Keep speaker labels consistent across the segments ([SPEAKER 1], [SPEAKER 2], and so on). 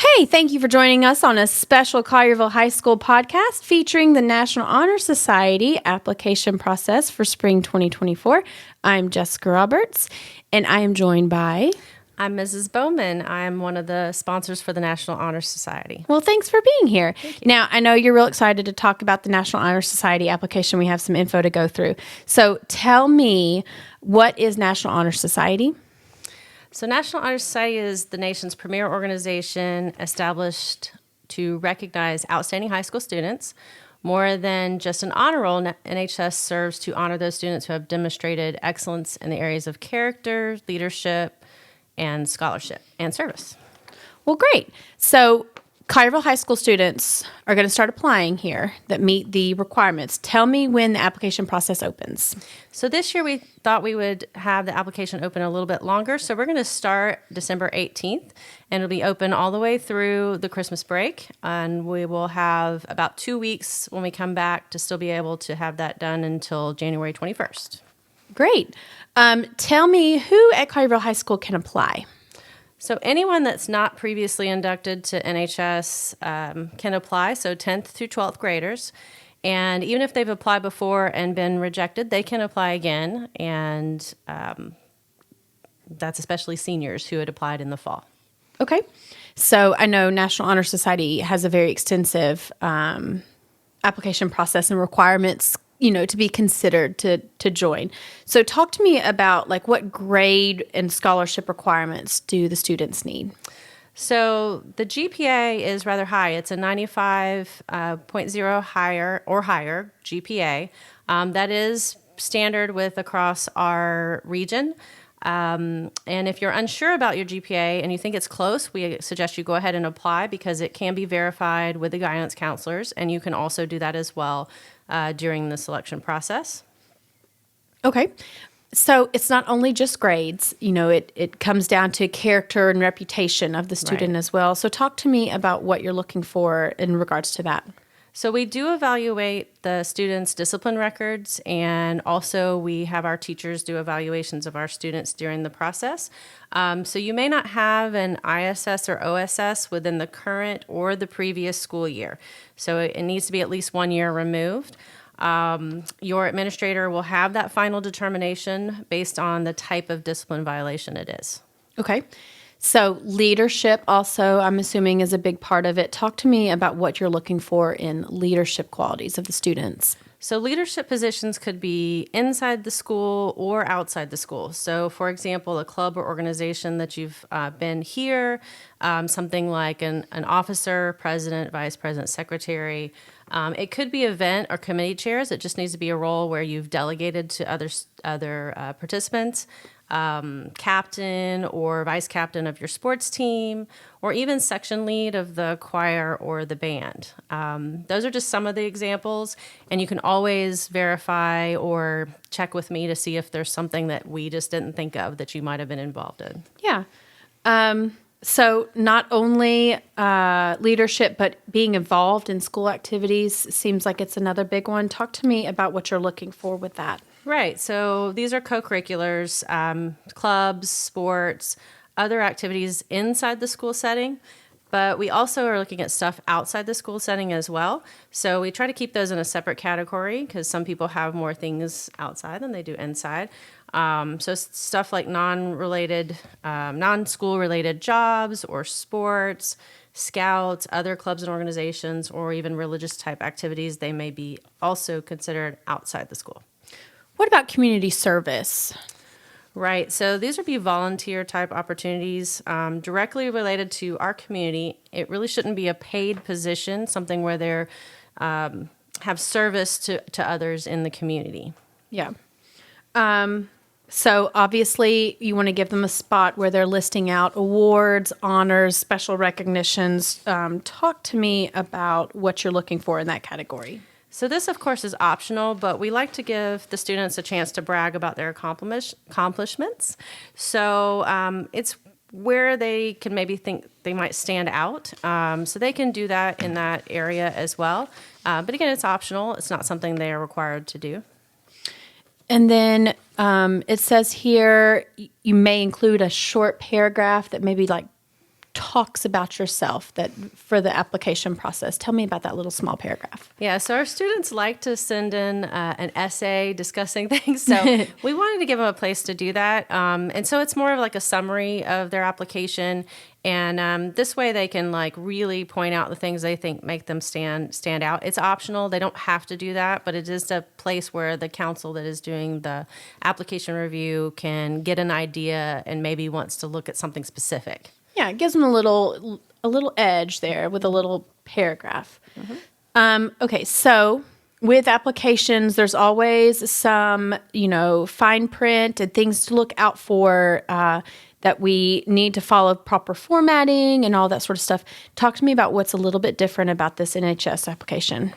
[SPEAKER 1] Hey, thank you for joining us on a special Collierville High School podcast featuring the National Honor Society application process for spring 2024. I'm Jessica Roberts, and I am joined by...
[SPEAKER 2] I'm Mrs. Bowman. I'm one of the sponsors for the National Honor Society.
[SPEAKER 1] Well, thanks for being here. Now, I know you're real excited to talk about the National Honor Society application. We have some info to go through. So tell me, what is National Honor Society?
[SPEAKER 2] So National Honor Society is the nation's premier organization established to recognize outstanding high school students. More than just an honor roll, NHS serves to honor those students who have demonstrated excellence in the areas of character, leadership, and scholarship and service.
[SPEAKER 1] Well, great. So Collierville High School students are going to start applying here that meet the requirements. Tell me when the application process opens.
[SPEAKER 2] So this year we thought we would have the application open a little bit longer. So we're going to start December 18th, and it'll be open all the way through the Christmas break. And we will have about 2 weeks when we come back to still be able to have that done until January 21st.
[SPEAKER 1] Great. Tell me, who at Collierville High School can apply?
[SPEAKER 2] So anyone that's not previously inducted to NHS can apply, so 10th through 12th graders. And even if they've applied before and been rejected, they can apply again. And that's especially seniors who had applied in the fall.
[SPEAKER 1] Okay. So I know National Honor Society has a very extensive application process and requirements, to be considered to join. So talk to me about what grade and scholarship requirements do the students need?
[SPEAKER 2] So the GPA is rather high. It's a 95.0 higher GPA. That is standard with across our region. And if you're unsure about your GPA and you think it's close, we suggest you go ahead and apply because it can be verified with the guidance counselors, and you can also do that as well during the selection process.
[SPEAKER 1] Okay. So it's not only just grades, it comes down to character and reputation of the student as well. So talk to me about what you're looking for in regards to that.
[SPEAKER 2] So we do evaluate the students' discipline records, and also we have our teachers do evaluations of our students during the process. So you may not have an ISS or OSS within the current or the previous school year. So it needs to be at least 1 year removed. Your administrator will have that final determination based on the type of discipline violation it is.
[SPEAKER 1] Okay. So leadership also, I'm assuming, is a big part of it. Talk to me about what you're looking for in leadership qualities of the students.
[SPEAKER 2] So leadership positions could be inside the school or outside the school. So for example, a club or organization that you've been here, something like an officer, president, vice president, secretary. It could be event or committee chairs. It just needs to be a role where you've delegated to other participants. Captain or vice captain of your sports team, or even section lead of the choir or the band. Those are just some of the examples, and you can always verify or check with me to see if there's something that we just didn't think of that you might have been involved in.
[SPEAKER 1] Yeah. So not only leadership, but being involved in school activities seems like it's another big one. Talk to me about what you're looking for with that.
[SPEAKER 2] Right. So these are co-curriculars, clubs, sports, other activities inside the school setting. But we also are looking at stuff outside the school setting as well. So we try to keep those in a separate category because some people have more things outside than they do inside. So stuff like non-school related jobs or sports, scouts, other clubs and organizations, or even religious type activities, they may be also considered outside the school.
[SPEAKER 1] What about community service?
[SPEAKER 2] Right. So these would be volunteer type opportunities directly related to our community. It really shouldn't be a paid position, something where they have service to others in the community.
[SPEAKER 1] Yeah. So obviously you want to give them a spot where they're listing out awards, honors, special recognitions. Talk to me about what you're looking for in that category.
[SPEAKER 2] So this, of course, is optional, but we like to give the students a chance to brag about their accomplishments. So it's where they can maybe think they might stand out. So they can do that in that area as well. But again, it's optional. It's not something they are required to do.
[SPEAKER 1] And then it says here you may include a short paragraph that maybe talks about yourself that for the application process. Tell me about that little small paragraph.
[SPEAKER 2] Yeah, so our students like to send in an essay discussing things. So we wanted to give them a place to do that. And so it's more of like a summary of their application. And this way they can like really point out the things they think make them stand out. It's optional. They don't have to do that, but it is a place where the council that is doing the application review can get an idea and maybe wants to look at something specific.
[SPEAKER 1] Yeah, it gives them a little edge there with a little paragraph. Okay, so with applications, there's always some, fine print and things to look out for that we need to follow proper formatting and all that sort of stuff. Talk to me about what's a little bit different about this NHS application.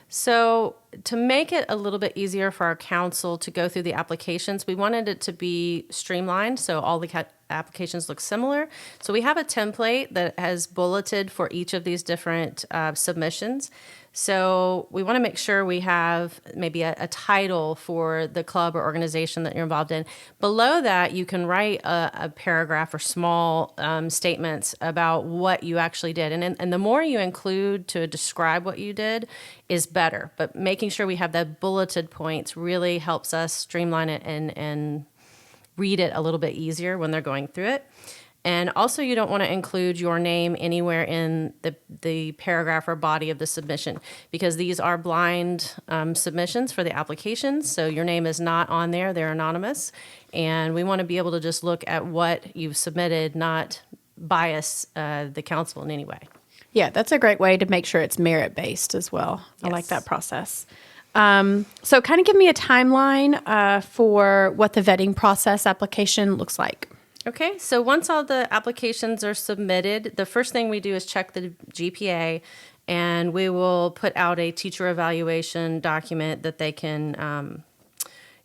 [SPEAKER 2] So to make it a little bit easier for our council to go through the applications, we wanted it to be streamlined so all the applications look similar. So we have a template that has bulleted for each of these different submissions. So we want to make sure we have maybe a title for the club or organization that you're involved in. Below that, you can write a paragraph or small statements about what you actually did. And the more you include to describe what you did is better. But making sure we have that bulleted points really helps us streamline it and read it a little bit easier when they're going through it. And also, you don't want to include your name anywhere in the paragraph or body of the submission because these are blind submissions for the applications. So your name is not on there. They're anonymous. And we want to be able to just look at what you've submitted, not bias the council in any way.
[SPEAKER 1] Yeah, that's a great way to make sure it's merit-based as well.
[SPEAKER 2] Yes.
[SPEAKER 1] I like that process. So kind of give me a timeline for what the vetting process application looks like.
[SPEAKER 2] Okay, so once all the applications are submitted, the first thing we do is check the GPA, and we will put out a teacher evaluation document that they can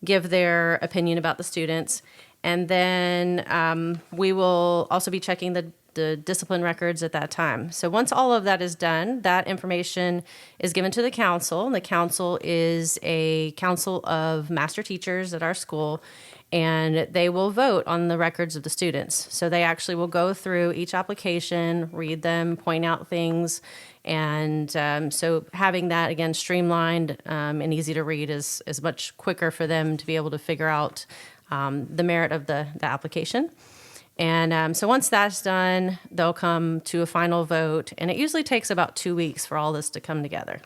[SPEAKER 2] give their opinion about the students. And then we will also be checking the discipline records at that time. So once all of that is done, that information is given to the council. And the council is a council of master teachers at our school, and they will vote on the records of the students. So they actually will go through each application, read them, point out things. And so having that, again, streamlined and easy to read is much quicker for them to be able to figure out the merit of the application. And so once that's done, they'll come to a final vote. And it usually takes about 2 weeks for all this to come together.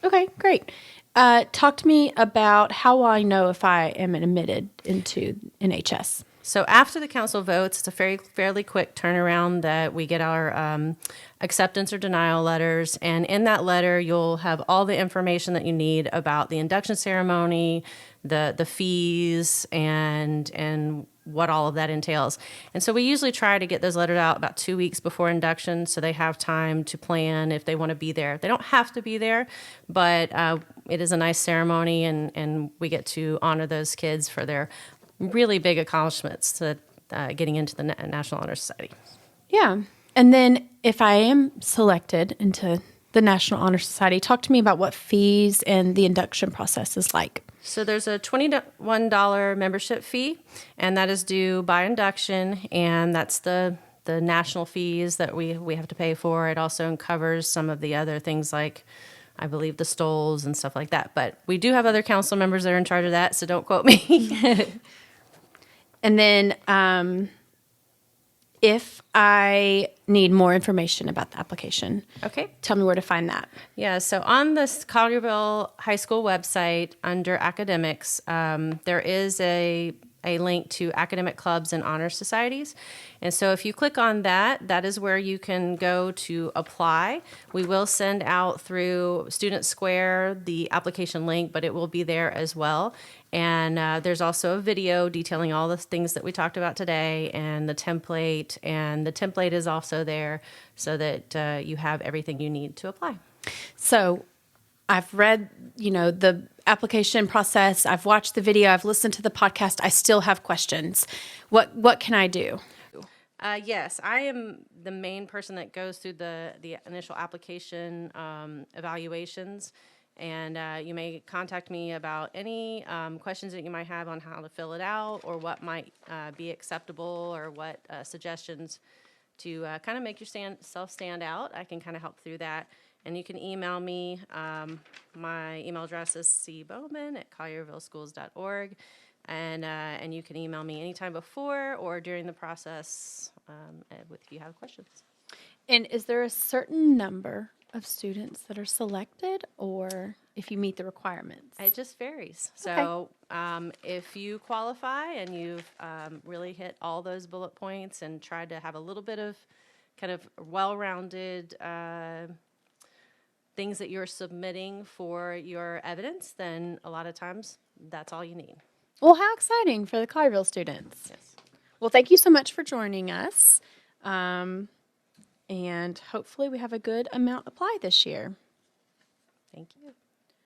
[SPEAKER 1] Okay, great. Talk to me about how I know if I am admitted into NHS.
[SPEAKER 2] So after the council votes, it's a fairly quick turnaround that we get our acceptance or denial letters. And in that letter, you'll have all the information that you need about the induction ceremony, the fees, and what all of that entails. And so we usually try to get those letters out about 2 weeks before induction so they have time to plan if they want to be there. They don't have to be there, but it is a nice ceremony, and we get to honor those kids for their really big accomplishments to getting into the National Honor Society. Yeah.
[SPEAKER 1] And then if I am selected into the National Honor Society, talk to me about what fees and the induction process is like.
[SPEAKER 2] So there's a $21 membership fee, and that is due by induction, and that's the national fees that we have to pay for. It also covers some of the other things like, I believe, the stoles and stuff like that. But we do have other council members that are in charge of that, so don't quote me.
[SPEAKER 1] And then if I need more information about the application,
[SPEAKER 2] okay,
[SPEAKER 1] tell me where to find that.
[SPEAKER 2] Yeah, so on the Collierville High School website under academics, there is a link to academic clubs and honor societies. And so if you click on that, that is where you can go to apply. We will send out through Student Square the application link, but it will be there as well. And there's also a video detailing all the things that we talked about today and the template. And the template is also there so that you have everything you need to apply.
[SPEAKER 1] So I've read, the application process. I've watched the video. I've listened to the podcast. I still have questions. What can I do?
[SPEAKER 2] Yes, I am the main person that goes through the initial application evaluations. And you may contact me about any questions that you might have on how to fill it out or what might be acceptable or what suggestions to kind of make yourself stand out, I can kind of help through that. And you can email me. My email address is cbowman@colliervilleschools.org. And you can email me anytime before or during the process if you have questions.
[SPEAKER 1] And is there a certain number of students that are selected, or if you meet the requirements?
[SPEAKER 2] It just varies. So if you qualify and you've really hit all those bullet points and tried to have a little bit of kind of well-rounded things that you're submitting for your evidence, then a lot of times that's all you need.
[SPEAKER 1] Well, how exciting for the Collierville students.
[SPEAKER 2] Yes.
[SPEAKER 1] Well, thank you so much for joining us. And hopefully we have a good amount applied this year.
[SPEAKER 2] Thank you.